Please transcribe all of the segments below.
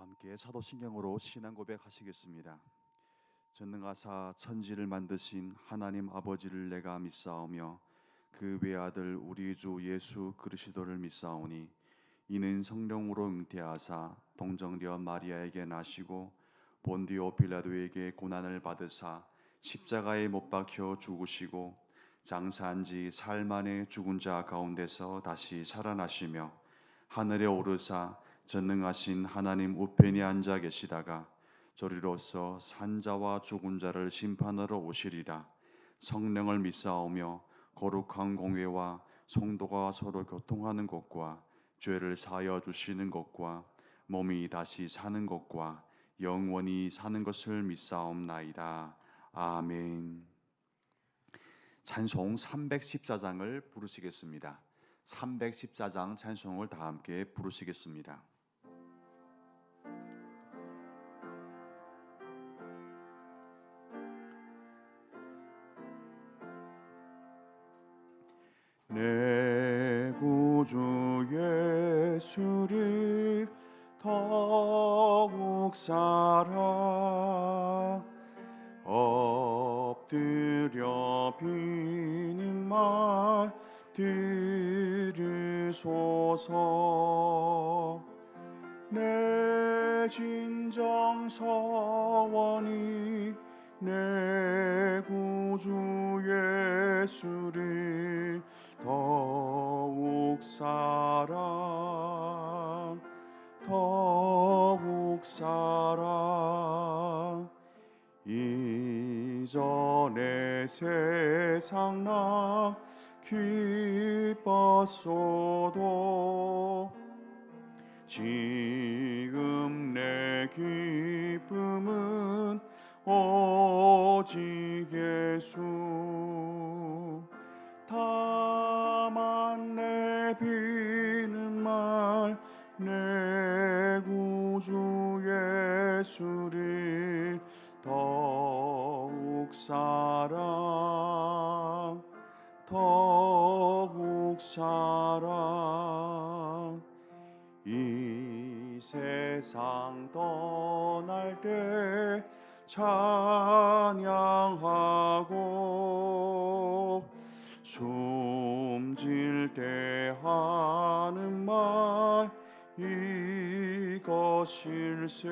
함께 사도신경으로 신앙 고백하시겠습니다. 전능하사 천지를 만드신 하나님 아버지를 내가 믿사오며 그 외아들 우리 주 예수 그리스도를 믿사오니 이는 성령으로 잉태하사 동정녀 마리아에게 나시고 본디오 빌라도에게 고난을 받으사 십자가에 못 박혀 죽으시고 장사한 지 사흘 만에 죽은 자 가운데서 다시 살아나시며 하늘에 오르사 전능하신 하나님 우편에 앉아 계시다가 저리로서 산자와 죽은 자를 심판하러 오시리라. 성령을 믿사오며 거룩한 공회와 성도가 서로 교통하는 것과 죄를 사하여 주시는 것과 몸이 다시 사는 것과 영원히 사는 것을 믿사옵나이다. 아멘. 찬송 314장을 부르시겠습니다. 314장 찬송을 다 함께 부르시겠습니다. 내 구주 예수를 더욱 사랑 엎드려 비는 말 들으소서. 내 진정 서원이 내 구주 예수를 더욱 사랑 이전에 세상 나 기뻤어도 지금 내 기쁨은 오직 예수. 다만 내 비는 말 내 구주 예수를 더욱 사랑 이 세상 떠날 때 찬양하고 숨질 때 하는 말 이것일세.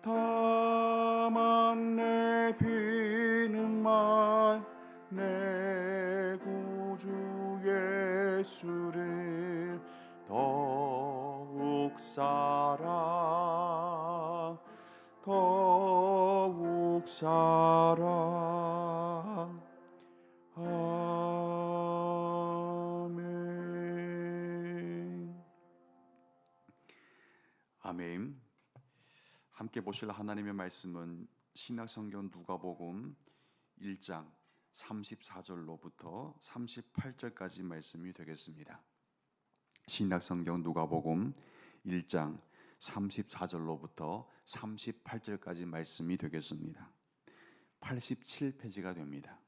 다만 내 비는 말 내 구주 예수를 더욱 사랑 아멘. 아멘. 함께 보실 하나님의 말씀은 신약성경 누가복음 1장 34절로부터 38절까지 말씀이 되겠습니다. 신약성경 누가복음 1장 34절로부터 38절까지 말씀이 되겠습니다. 87페이지가 됩니다.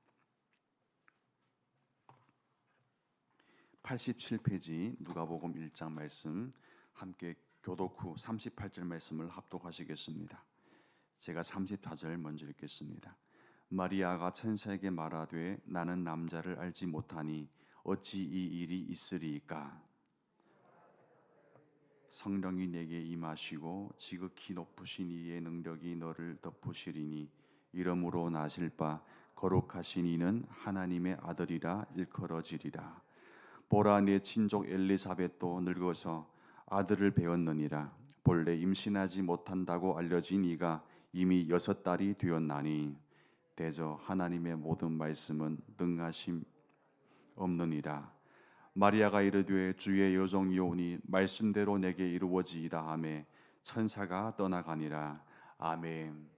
87페이지 누가복음 1장 말씀 함께 교독 후 38절 말씀을 합독하시겠습니다. 제가 34절 먼저 읽겠습니다. 마리아가 천사에게 말하되 나는 남자를 알지 못하니 어찌 이 일이 있으리이까. 성령이 내게 임하시고 지극히 높으신 이의 능력이 너를 덮으시리니 이러므로 나실 바 거룩하신 이는 하나님의 아들이라 일컬어지리라. 보라 내 친족 엘리사벳도 늙어서 아들을 배었느니라. 본래 임신하지 못한다고 알려진 이가 이미 6달이 되었나니 대저 하나님의 모든 말씀은 능하심 없느니라. 마리아가 이르되 주의 여종이오니 말씀대로 내게 이루어지이다 하매 천사가 떠나가니라. 아멘.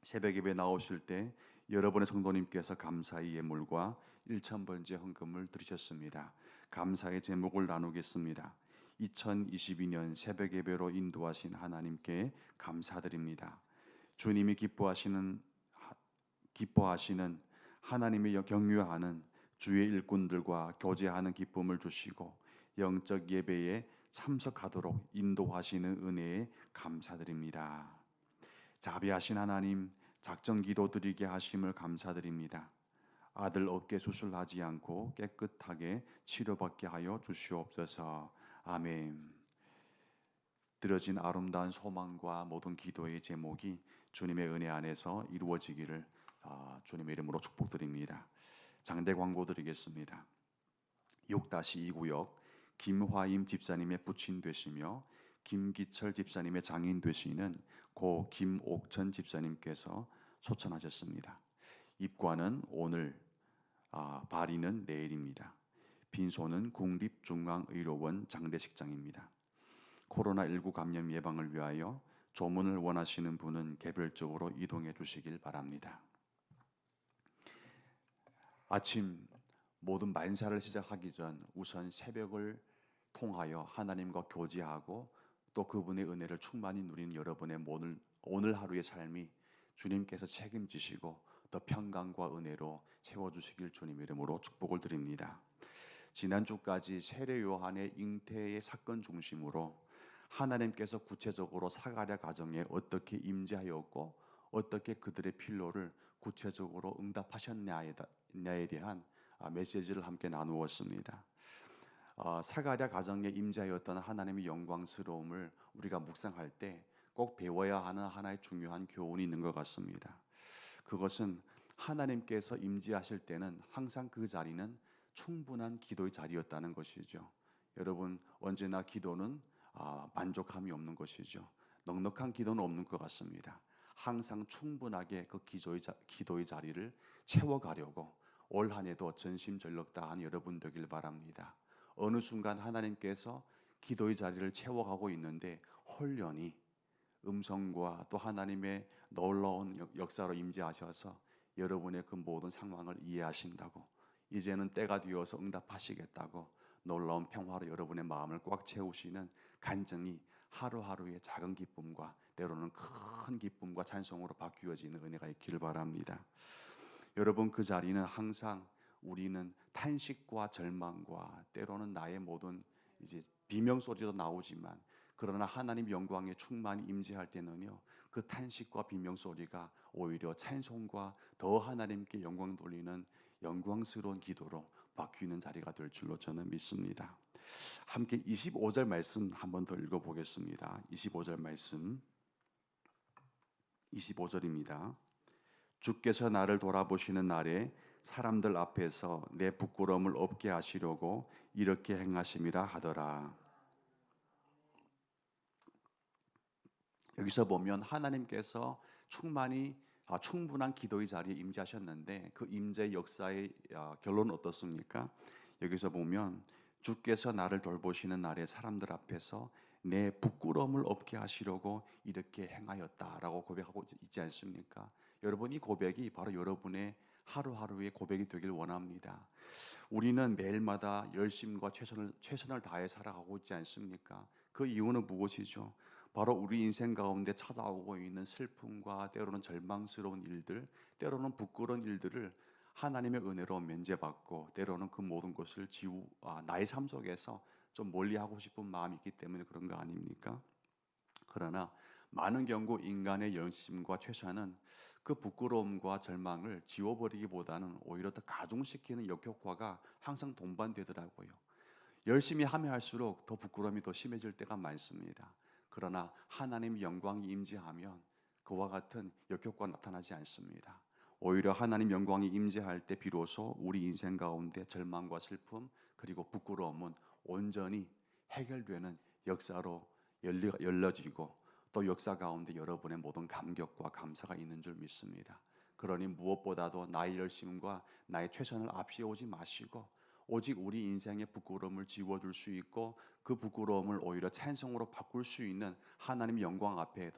새벽 예배 나오실 때 여러분의 성도님께서 감사의 예물과 1000번째 헌금을 드리셨습니다. 감사의 제목을 나누겠습니다. 2022년 새벽 예배로 인도하신 하나님께 감사드립니다. 주님이 기뻐하시는 하나님의 경유하는 주의 일꾼들과 교제하는 기쁨을 주시고 영적 예배에 참석하도록 인도하시는 은혜에 감사드립니다. 자비하신 하나님, 작정 기도 드리게 하심을 감사드립니다. 아들 어깨 수술하지 않고 깨끗하게 치료받게 하여 주시옵소서. 아멘. 드려진 아름다운 소망과 모든 기도의 제목이 주님의 은혜 안에서 이루어지기를 주님의 이름으로 축복드립니다. 장례 광고 드리겠습니다. 6-2 구역 김화임 집사님의 부친 되시며 김기철 집사님의 장인 되시는 고 김옥천 집사님께서 초청하셨습니다. 입관은 오늘, 발인은 내일입니다. 빈소는 국립중앙의료원 장례식장입니다. 코로나19 감염 예방을 위하여 조문을 원하시는 분은 개별적으로 이동해 주시길 바랍니다. 아침 모든 만사를 시작하기 전 우선 새벽을 통하여 하나님과 교제하고 또 그분의 은혜를 충만히 누리는 여러분의 오늘 하루의 삶이 주님께서 책임지시고 더 평강과 은혜로 채워주시길 주님 이름으로 축복을 드립니다. 지난주까지 세례 요한의 잉태의 사건 중심으로 하나님께서 구체적으로 사가랴 가정에 어떻게 임재하였고 어떻게 그들의 필요를 구체적으로 응답하셨냐에 대한 메시지를 함께 나누었습니다. 사가랴 가정에 임재하였던 하나님의 영광스러움을 우리가 묵상할 때 꼭 배워야 하는 하나의 중요한 교훈이 있는 것 같습니다. 그것은 하나님께서 임재하실 때는 항상 그 자리는 충분한 기도의 자리였다는 것이죠. 여러분, 언제나 기도는 만족함이 없는 것이죠. 넉넉한 기도는 없는 것 같습니다. 항상 충분하게 그 기도의 자리를 채워가려고 올 한 해도 전심전력 다한 여러분 되길 바랍니다. 어느 순간 하나님께서 기도의 자리를 채워가고 있는데 홀연히 음성과 또 하나님의 놀라운 역사로 임재하셔서 여러분의 그 모든 상황을 이해하신다고, 이제는 때가 되어서 응답하시겠다고 놀라운 평화로 여러분의 마음을 꽉 채우시는 간증이 하루하루의 작은 기쁨과 때로는 큰 기쁨과 찬송으로 바뀌어지는 은혜가 있기를 바랍니다. 여러분, 그 자리는 항상 우리는 탄식과 절망과 때로는 나의 모든 비명소리도 나오지만, 그러나 하나님 영광에 충만히 임재할 때는요, 그 탄식과 비명소리가 오히려 찬송과 더 하나님께 영광 돌리는 영광스러운 기도로 바뀌는 자리가 될 줄로 저는 믿습니다. 함께 25절 말씀 한 번 더 읽어보겠습니다. 25절 말씀, 25절입니다. 주께서 나를 돌아보시는 날에 사람들 앞에서 내 부끄러움을 없게 하시려고 이렇게 행하심이라 하더라. 여기서 보면 하나님께서 충분한 기도의 자리에 임재하셨는데 그 임재의 역사의 결론은 어떻습니까? 여기서 보면 주께서 나를 돌보시는 날에 사람들 앞에서 내 부끄러움을 없게 하시려고 이렇게 행하였다라고 고백하고 있지 않습니까? 여러분, 이 고백이 바로 여러분의 하루하루의 고백이 되길 원합니다. 우리는 매일마다 열심과 최선을 다해 살아가고 있지 않습니까? 그 이유는 무엇이죠? 바로 우리 인생 가운데 찾아오고 있는 슬픔과 때로는 절망스러운 일들, 때로는 부끄러운 일들을 하나님의 은혜로 면제받고 때로는 그 모든 것을 나의 삶 속에서 좀 멀리하고 싶은 마음이 있기 때문에 그런 거 아닙니까? 그러나 많은 경우 인간의 열심과 최선은 그 부끄러움과 절망을 지워버리기보다는 오히려 더 가중시키는 역효과가 항상 동반되더라고요. 열심히 하면 할수록 더 부끄러움이 더 심해질 때가 많습니다. 그러나 하나님 영광이 임재하면 그와 같은 역효과가 나타나지 않습니다. 오히려 하나님 영광이 임재할 때 비로소 우리 인생 가운데 절망과 슬픔 그리고 부끄러움은 온전히 해결되는 역사로 열려지고 또 역사 가운데 여러분의 모든 감격과 감사가 있는 줄 믿습니다. 그러니 무엇보다도 나의 열심과 나의 최선을 앞세우지 마시고 오직 우리 인생의 부끄러움을 지워줄 수 있고 그 부끄러움을 오히려 찬송으로 바꿀 수 있는 하나님의 영광 앞에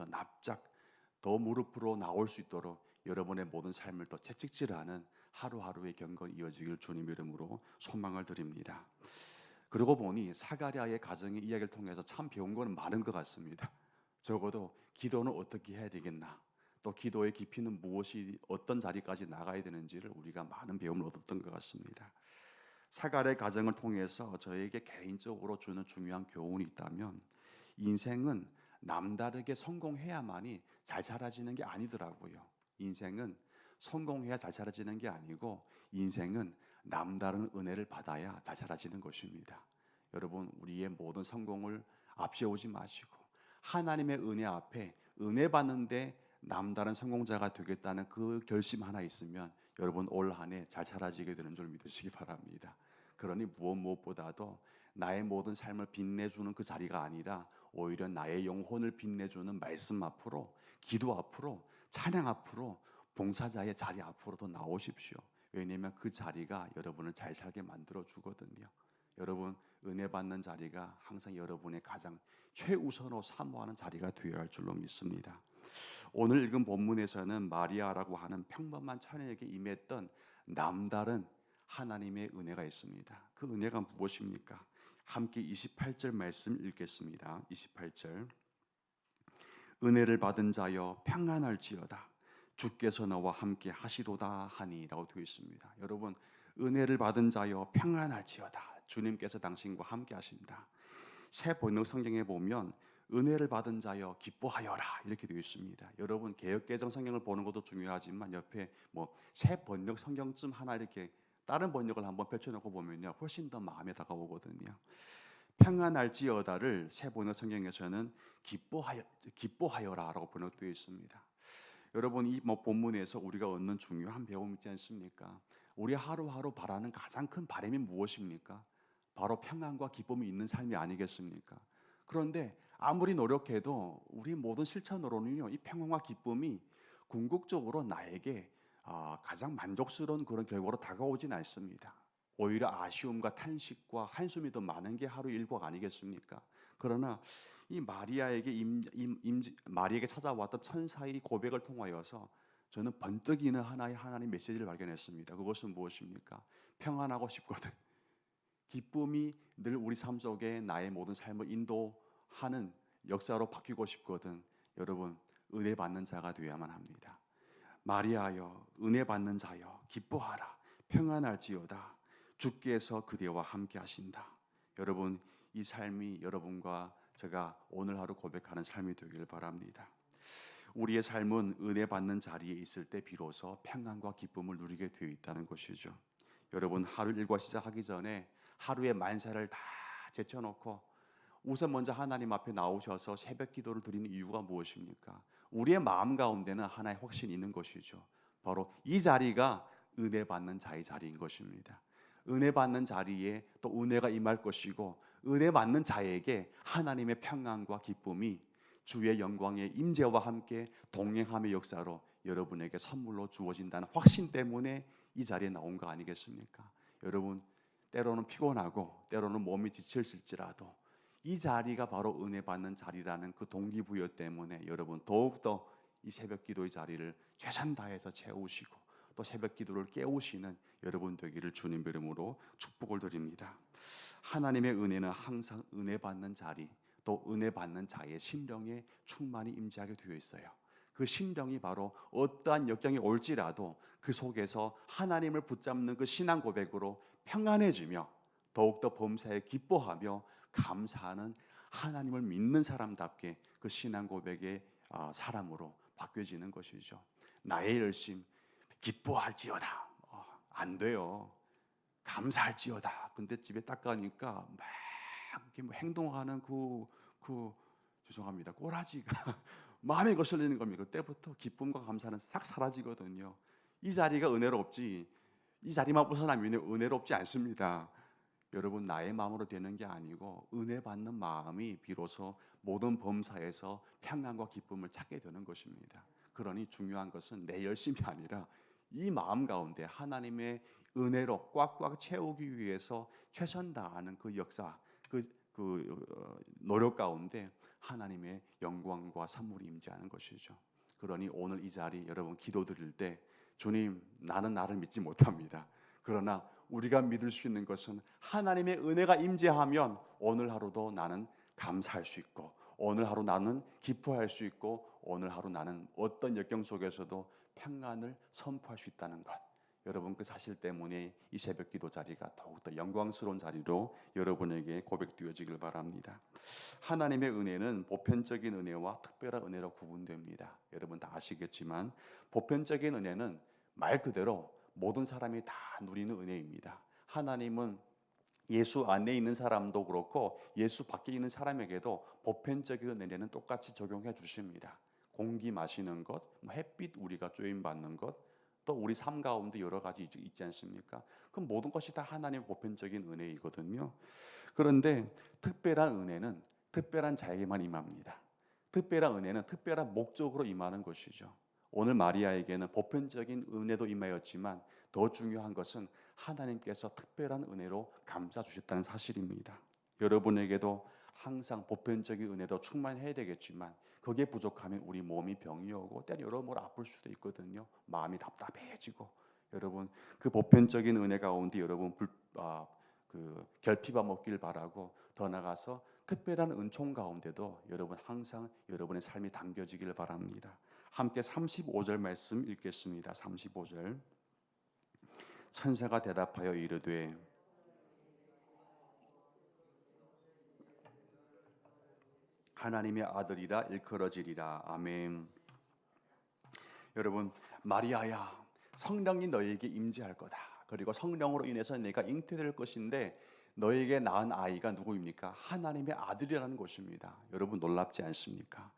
더 무릎으로 나올 수 있도록 여러분의 모든 삶을 더 채찍질하는 하루하루의 경건이 이어지길 주님 이름으로 소망을 드립니다. 그러고 보니 사가랴의 가정의 이야기를 통해서 참 배운 거는 많은 것 같습니다. 적어도 기도는 어떻게 해야 되겠나, 또 기도의 깊이는 무엇이 어떤 자리까지 나가야 되는지를 우리가 많은 배움을 얻었던 것 같습니다. 사갈의 가정을 통해서 저에게 개인적으로 주는 중요한 교훈이 있다면, 인생은 남다르게 성공해야만이 잘 살아지는 게 아니더라고요. 인생은 성공해야 잘 살아지는 게 아니고, 인생은 남다른 은혜를 받아야 잘 살아지는 것입니다. 여러분, 우리의 모든 성공을 앞세우지 마시고 하나님의 은혜 앞에 은혜 받는데 남다른 성공자가 되겠다는 그 결심 하나 있으면 여러분 올 한 해 잘 살아지게 되는 줄 믿으시기 바랍니다. 그러니 무엇보다도 나의 모든 삶을 빛내주는 그 자리가 아니라 오히려 나의 영혼을 빛내주는 말씀 앞으로, 기도 앞으로, 찬양 앞으로, 봉사자의 자리 앞으로 더 나오십시오. 왜냐하면 그 자리가 여러분을 잘 살게 만들어 주거든요. 여러분, 은혜 받는 자리가 항상 여러분의 가장 최우선으로 사모하는 자리가 되어야 할 줄로 믿습니다. 오늘 읽은 본문에서는 마리아라고 하는 평범한 처녀에게 임했던 남다른 하나님의 은혜가 있습니다. 그 은혜가 무엇입니까? 함께 28절 말씀 읽겠습니다. 28절. 은혜를 받은 자여 평안할지어다, 주께서 너와 함께 하시도다 하니라고 되어 있습니다. 여러분, 은혜를 받은 자여 평안할지어다, 주님께서 당신과 함께 하신다. 새 번역 성경에 보면 은혜를 받은 자여 기뻐하여라 이렇게 되어 있습니다. 여러분, 개역개정 성경을 보는 것도 중요하지만 옆에 새 번역 성경쯤 하나 이렇게 다른 번역을 한번 펼쳐놓고 보면요, 훨씬 더 마음에 다가오거든요. 평안할지어다를 새 번역 성경에서는 기뻐하여라라고 번역되어 있습니다. 여러분, 이 본문에서 우리가 얻는 중요한 배움 있지 않습니까? 우리 하루하루 바라는 가장 큰 바람이 무엇입니까? 바로 평안과 기쁨이 있는 삶이 아니겠습니까? 그런데 아무리 노력해도 우리 모든 실천으로는요, 이 평안과 기쁨이 궁극적으로 나에게 가장 만족스러운 그런 결과로 다가오진 않습니다. 오히려 아쉬움과 탄식과 한숨이 더 많은 게 하루 일과가 아니겠습니까? 그러나 이 마리에게 찾아왔던 천사의 고백을 통하여서 저는 번뜩이는 하나의 하나님 메시지를 발견했습니다. 그것은 무엇입니까? 평안하고 싶거든. 기쁨이 늘 우리 삶 속에 나의 모든 삶을 인도하는 역사로 바뀌고 싶거든. 여러분, 은혜 받는 자가 되어야만 합니다. 마리아여, 은혜 받는 자여, 기뻐하라. 평안할지어다, 주께서 그대와 함께 하신다. 여러분, 이 삶이 여러분과 제가 오늘 하루 고백하는 삶이 되길 바랍니다. 우리의 삶은 은혜 받는 자리에 있을 때 비로소 평안과 기쁨을 누리게 되어 있다는 것이죠. 여러분, 하루 일과 시작하기 전에 하루의 만사를 다 제쳐놓고 우선 먼저 하나님 앞에 나오셔서 새벽 기도를 드리는 이유가 무엇입니까? 우리의 마음 가운데는 하나의 확신이 있는 것이죠. 바로 이 자리가 은혜 받는 자의 자리인 것입니다. 은혜 받는 자리에 또 은혜가 임할 것이고, 은혜 받는 자에게 하나님의 평안과 기쁨이 주의 영광의 임재와 함께 동행함의 역사로 여러분에게 선물로 주어진다는 확신 때문에 이 자리에 나온 거 아니겠습니까? 여러분, 때로는 피곤하고 때로는 몸이 지칠지라도 이 자리가 바로 은혜 받는 자리라는 그 동기부여 때문에 여러분 더욱더 이 새벽 기도의 자리를 최선 다해서 채우시고 또 새벽 기도를 깨우시는 여러분 되기를 주님 이름으로 축복을 드립니다. 하나님의 은혜는 항상 은혜 받는 자리, 또 은혜 받는 자의 심령에 충만히 임재하게 되어 있어요. 그 심령이 바로 어떠한 역경이 올지라도 그 속에서 하나님을 붙잡는 그 신앙 고백으로 평안해지며 더욱더 범사에 기뻐하며 감사하는 하나님을 믿는 사람답게 그 신앙 고백의 사람으로 바뀌어지는 것이죠. 나의 열심 기뻐할지어다, 안 돼요. 감사할지어다. 근데 집에 딱 가니까 막 이렇게 행동하는 죄송합니다, 꼬라지가 마음에 거슬리는 겁니다. 그때부터 기쁨과 감사는 싹 사라지거든요. 이 자리가 은혜롭지, 이 자리만 벗어나면 은혜롭지 않습니다. 여러분, 나의 마음으로 되는 게 아니고 은혜 받는 마음이 비로소 모든 범사에서 평안과 기쁨을 찾게 되는 것입니다. 그러니 중요한 것은 내 열심이 아니라 이 마음 가운데 하나님의 은혜로 꽉꽉 채우기 위해서 최선 다하는 그 역사, 노력 가운데 하나님의 영광과 선물이 임재하는 것이죠. 그러니 오늘 이 자리 여러분 기도 드릴 때, 주님, 나는 나를 믿지 못합니다. 그러나 우리가 믿을 수 있는 것은 하나님의 은혜가 임재하면 오늘 하루도 나는 감사할 수 있고, 오늘 하루 나는 기뻐할 수 있고, 오늘 하루 나는 어떤 역경 속에서도 평안을 선포할 수 있다는 것. 여러분 그 사실 때문에 이 새벽 기도 자리가 더욱더 영광스러운 자리로 여러분에게 고백되어지길 바랍니다. 하나님의 은혜는 보편적인 은혜와 특별한 은혜로 구분됩니다. 여러분 다 아시겠지만 보편적인 은혜는 말 그대로 모든 사람이 다 누리는 은혜입니다. 하나님은 예수 안에 있는 사람도 그렇고 예수 밖에 있는 사람에게도 보편적인 은혜는 똑같이 적용해 주십니다. 공기 마시는 것, 햇빛 우리가 조임 받는 것, 또 우리 삶 가운데 여러 가지 있지 않습니까? 그 모든 것이 다 하나님의 보편적인 은혜이거든요. 그런데 특별한 은혜는 특별한 자에게만 임합니다. 특별한 은혜는 특별한 목적으로 임하는 것이죠. 오늘 마리아에게는 보편적인 은혜도 임하였지만 더 중요한 것은 하나님께서 특별한 은혜로 감싸 주셨다는 사실입니다. 여러분에게도 항상 보편적인 은혜도 충만해야 되겠지만 그게 부족하면 우리 몸이 병이 오고 때로 여러모로 아플 수도 있거든요. 마음이 답답해지고 여러분 그 보편적인 은혜 가운데 여러분 결핍함 없길 바라고 더 나아가서 특별한 은총 가운데도 여러분 항상 여러분의 삶이 담겨지길 바랍니다. 함께 35절 말씀 읽겠습니다. 35절 천사가 대답하여 이르되 하나님의 아들이라 일컬어지리라. 아멘. 여러분 마리아야 성령이 너에게 임재할 거다. 그리고 성령으로 인해서 내가 잉태될 것인데 너에게 낳은 아이가 누구입니까? 하나님의 아들이라는 것입니다. 여러분 놀랍지 않습니까?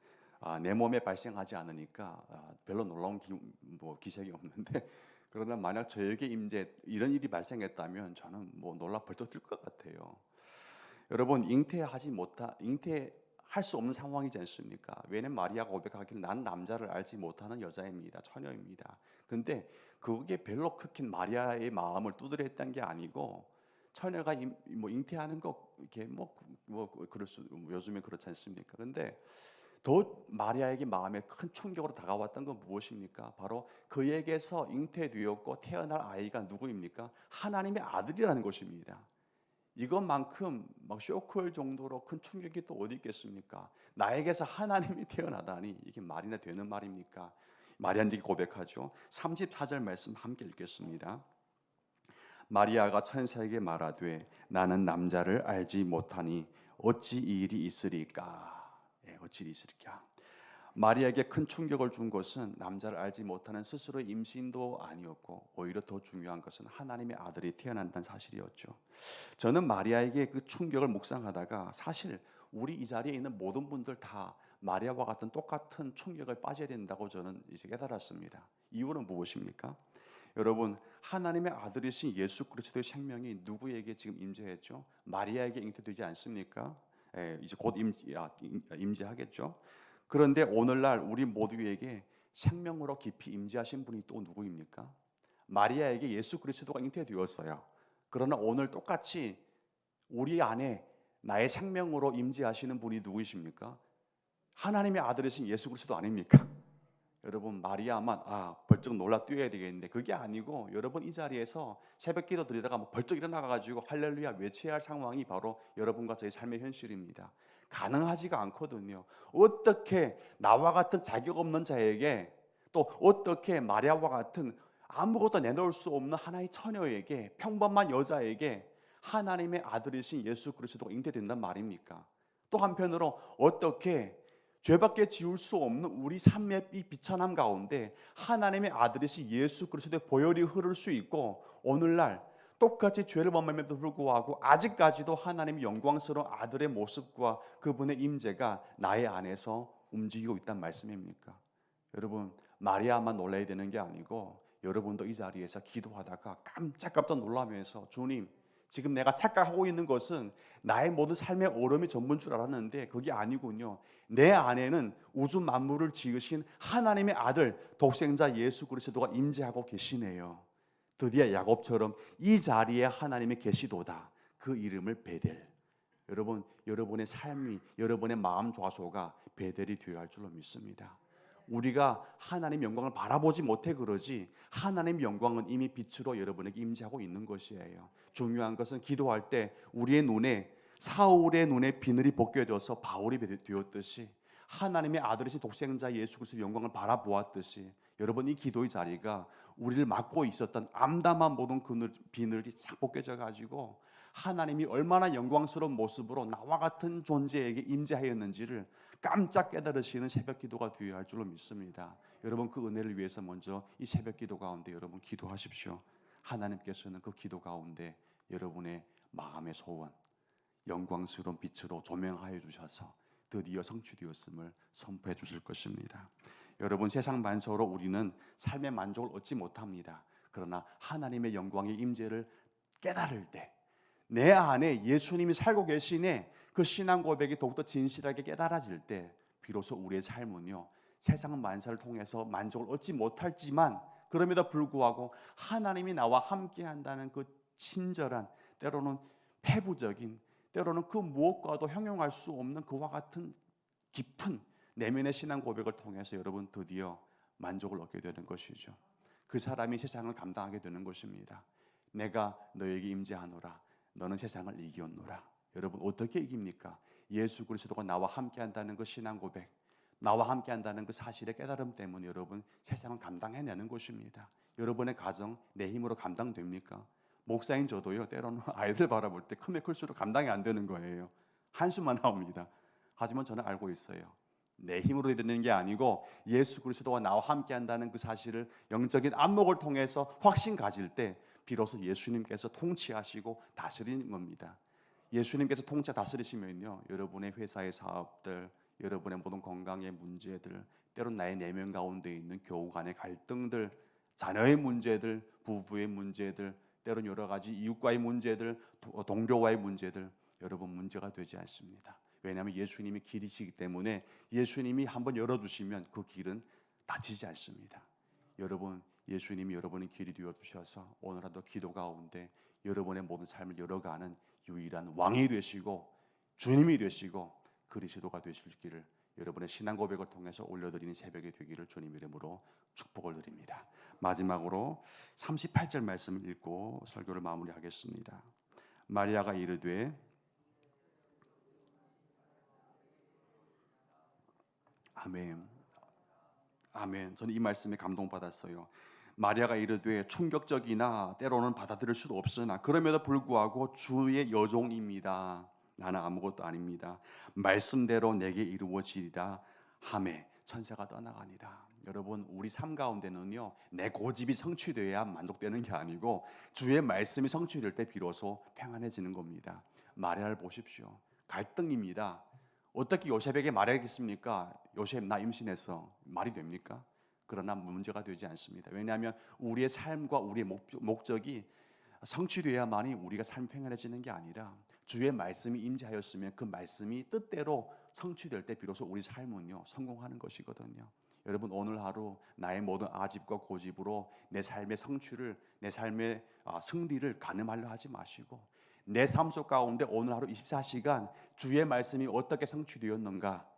내 몸에 발생하지 않으니까 별로 놀라운 기색이 없는데 그러나 만약 저에게 이런 일이 발생했다면 저는 놀라 벌떡 뛸 것 같아요. 여러분 잉태할 수 없는 상황이지 않습니까? 왜냐면 마리아가 고백하길 난 남자를 알지 못하는 여자입니다. 처녀입니다. 근데 그게 별로 크게 마리아의 마음을 두드려 했던 게 아니고 처녀가 잉태하는 거 이렇게 그럴 수 요즘에 그렇지 않습니까? 근데 더 마리아에게 마음에 큰 충격으로 다가왔던 건 무엇입니까? 바로 그에게서 잉태되었고 태어날 아이가 누구입니까? 하나님의 아들이라는 것입니다. 이것만큼 쇼크할 정도로 큰 충격이 또 어디 있겠습니까? 나에게서 하나님이 태어나다니 이게 말이나 되는 말입니까? 마리아에게 고백하죠. 34절 말씀 함께 읽겠습니다. 마리아가 천사에게 말하되 나는 남자를 알지 못하니 어찌 이 일이 있으리까? 어찌 일이 있으리까? 마리아에게 큰 충격을 준 것은 남자를 알지 못하는 스스로의 임신도 아니었고 오히려 더 중요한 것은 하나님의 아들이 태어난다는 사실이었죠. 저는 마리아에게 그 충격을 묵상하다가 사실 우리 이 자리에 있는 모든 분들 다 마리아와 같은 똑같은 충격을 빠져야 된다고 저는 이제 깨달았습니다. 이유는 무엇입니까? 여러분 하나님의 아들이신 예수 그리스도의 생명이 누구에게 지금 임재했죠? 마리아에게 잉태되지 않습니까? 이제 곧 임재하겠죠. 그런데 오늘날 우리 모두에게 생명으로 깊이 임재하신 분이 또 누구입니까? 마리아에게 예수 그리스도가 잉태되었어요. 그러나 오늘 똑같이 우리 안에 나의 생명으로 임재하시는 분이 누구이십니까? 하나님의 아들이신 예수 그리스도 아닙니까? 여러분 마리아만 벌쩍 놀라 뛰어야 되겠는데 그게 아니고 여러분 이 자리에서 새벽기도 드리다가 벌쩍 일어나가지고 할렐루야 외쳐야 할 상황이 바로 여러분과 저의 삶의 현실입니다. 가능하지가 않거든요. 어떻게 나와 같은 자격 없는 자에게 또 어떻게 마리아와 같은 아무것도 내놓을 수 없는 하나의 처녀에게 평범한 여자에게 하나님의 아들이신 예수 그리스도가 잉태된단 말입니까? 또 한편으로 어떻게 죄밖에 지울 수 없는 우리 삶의 이 비천함 가운데 하나님의 아들이신 예수 그리스도의 보혈이 흐를 수 있고 오늘날 똑같이 죄를 범함에도 불구하고 아직까지도 하나님의 영광스러운 아들의 모습과 그분의 임재가 나의 안에서 움직이고 있다는 말씀입니까? 여러분 마리아만 놀라야 되는 게 아니고 여러분도 이 자리에서 기도하다가 깜짝깜짝 놀라면서 주님 지금 내가 착각하고 있는 것은 나의 모든 삶의 얼음이 전부인 줄 알았는데 그게 아니군요. 내 안에는 우주 만물을 지으신 하나님의 아들 독생자 예수 그리스도가 임재하고 계시네요. 드디어 야곱처럼 이 자리에 하나님이 계시도다. 그 이름을 베델. 여러분 여러분의 삶이 여러분의 마음 좌소가 베델이 되어야 할 줄로 믿습니다. 우리가 하나님 영광을 바라보지 못해 그러지 하나님 영광은 이미 빛으로 여러분에게 임재하고 있는 것이에요. 중요한 것은 기도할 때 우리의 눈에 사울의 눈에 비늘이 벗겨져서 바울이 되었듯이 하나님의 아들이신 독생자 예수 그리스도의 영광을 바라보았듯이 여러분 이 기도의 자리가 우리를 막고 있었던 암담한 모든 비늘이 싹 벗겨져 가지고 하나님이 얼마나 영광스러운 모습으로 나와 같은 존재에게 임재하였는지를 깜짝 깨달으시는 새벽 기도가 되어야 할 줄로 믿습니다. 여러분 그 은혜를 위해서 먼저 이 새벽 기도 가운데 여러분 기도하십시오. 하나님께서는 그 기도 가운데 여러분의 마음의 소원 영광스러운 빛으로 조명하여 주셔서 드디어 성취되었음을 선포해 주실 것입니다. 여러분 세상 만사로 우리는 삶의 만족을 얻지 못합니다. 그러나 하나님의 영광의 임재를 깨달을 때 내 안에 예수님이 살고 계시네 그 신앙 고백이 더욱더 진실하게 깨달아질 때 비로소 우리의 삶은요 세상 만사를 통해서 만족을 얻지 못할지만 그럼에도 불구하고 하나님이 나와 함께한다는 그 친절한 때로는 패부적인 때로는 그 무엇과도 형용할 수 없는 그와 같은 깊은 내면의 신앙 고백을 통해서 여러분 드디어 만족을 얻게 되는 것이죠. 그 사람이 세상을 감당하게 되는 것입니다. 내가 너에게 임재하노라 너는 세상을 이기었노라. 여러분 어떻게 이깁니까? 예수 그리스도가 나와 함께한다는 그 신앙 고백 나와 함께한다는 그 사실의 깨달음 때문에 여러분 세상을 감당해내는 것입니다. 여러분의 가정 내 힘으로 감당됩니까? 목사인 저도요 때로는 아이들 바라볼 때 크면 클수록 감당이 안 되는 거예요. 한숨만 나옵니다. 하지만 저는 알고 있어요. 내 힘으로 되는 게 아니고 예수 그리스도와 나와 함께한다는 그 사실을 영적인 안목을 통해서 확신 가질 때 비로소 예수님께서 통치하시고 다스리는 겁니다. 예수님께서 통치 다스리시면요 여러분의 회사의 사업들 여러분의 모든 건강의 문제들 때론 나의 내면 가운데 있는 교우 간의 갈등들 자녀의 문제들 부부의 문제들 때론 여러 가지 이웃과의 문제들 동료와의 문제들 여러분 문제가 되지 않습니다. 왜냐하면 예수님이 길이시기 때문에 예수님이 한번 열어두시면 그 길은 닫히지 않습니다. 여러분 예수님이 여러분의 길이 되어주셔서 오늘 하루 기도 가운데 여러분의 모든 삶을 열어가는 유일한 왕이 되시고 주님이 되시고 그리스도가 되실 길을 여러분의 신앙 고백을 통해서 올려드리는 새벽이 되기를 주님 이름으로 축복을 드립니다. 마지막으로 38절 말씀을 읽고 설교를 마무리하겠습니다. 마리아가 이르되 아멘. 아멘. 저는 이 말씀에 감동받았어요. 마리아가 이르되 충격적이나 때로는 받아들일 수도 없으나 그럼에도 불구하고 주의 여종입니다. 나는 아무것도 아닙니다. 말씀대로 내게 이루어지리라 하매 천사가 떠나가니라. 여러분 우리 삶 가운데는요 내 고집이 성취되어야 만족되는 게 아니고 주의 말씀이 성취될 때 비로소 평안해지는 겁니다. 마리아를 보십시오. 갈등입니다. 어떻게 요셉에게 말하겠습니까? 요셉 나 임신했어. 말이 됩니까? 그러나 문제가 되지 않습니다. 왜냐하면 우리의 삶과 우리의 목적이 성취되어야만이 우리가 삶이 평안해지는 게 아니라 주의 말씀이 임재하였으면 그 말씀이 뜻대로 성취될 때 비로소 우리 삶은요 성공하는 것이거든요. 여러분 오늘 하루 나의 모든 아집과 고집으로 내 삶의 성취를 내 삶의 승리를 가늠하려 하지 마시고 내 삶 속 가운데 오늘 하루 24시간 주의 말씀이 어떻게 성취되었는가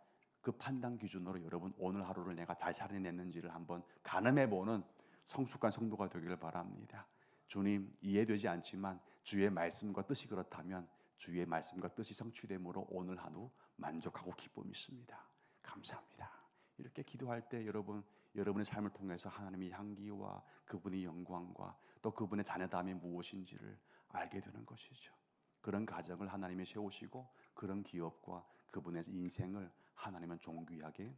그 판단 기준으로 여러분 오늘 하루를 내가 잘 살아냈는지를 한번 가늠해보는 성숙한 성도가 되기를 바랍니다. 주님 이해되지 않지만 주의 말씀과 뜻이 그렇다면 주의 말씀과 뜻이 성취됨으로 오늘 하루 만족하고 기쁨이 있습니다. 감사합니다. 이렇게 기도할 때 여러분의 삶을 통해서 하나님의 향기와 그분의 영광과 또 그분의 자녀다움이 무엇인지를 알게 되는 것이죠. 그런 가정을 하나님이 세우시고 그런 기업과 그분의 인생을 하나님은 존귀하게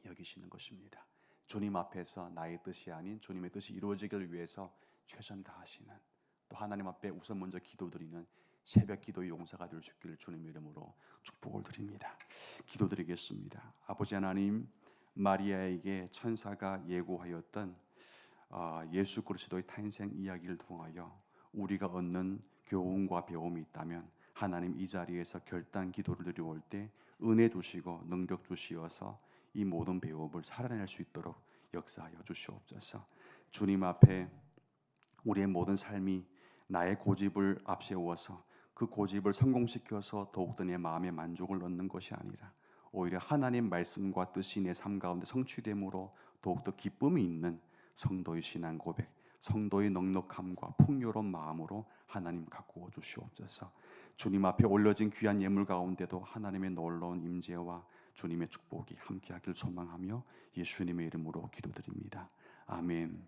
여기시는 것입니다. 주님 앞에서 나의 뜻이 아닌 주님의 뜻이 이루어지기를 위해서 최선 다하시는 또 하나님 앞에 우선 먼저 기도드리는 새벽 기도의 용사가 될 수 있기를 주님 이름으로 축복을 드립니다. 기도드리겠습니다. 아버지 하나님 마리아에게 천사가 예고하였던 예수 그리스도의 탄생 이야기를 통하여 우리가 얻는 교훈과 배움이 있다면 하나님 이 자리에서 결단 기도를 드려올 때 은혜 주시고 능력 주시어서 이 모든 배움을 살아낼 수 있도록 역사하여 주시옵소서. 주님 앞에 우리의 모든 삶이 나의 고집을 앞세워서 그 고집을 성공시켜서 더욱더 내 마음의 만족을 얻는 것이 아니라 오히려 하나님 말씀과 뜻이 내 삶 가운데 성취됨으로 더욱더 기쁨이 있는 성도의 신앙 고백 성도의 넉넉함과 풍요로운 마음으로 하나님 가꾸어 주시옵소서. 주님 앞에 올려진 귀한 예물 가운데도 하나님의 놀라운 임재와 주님의 축복이 함께하길 소망하며 예수님의 이름으로 기도드립니다. 아멘.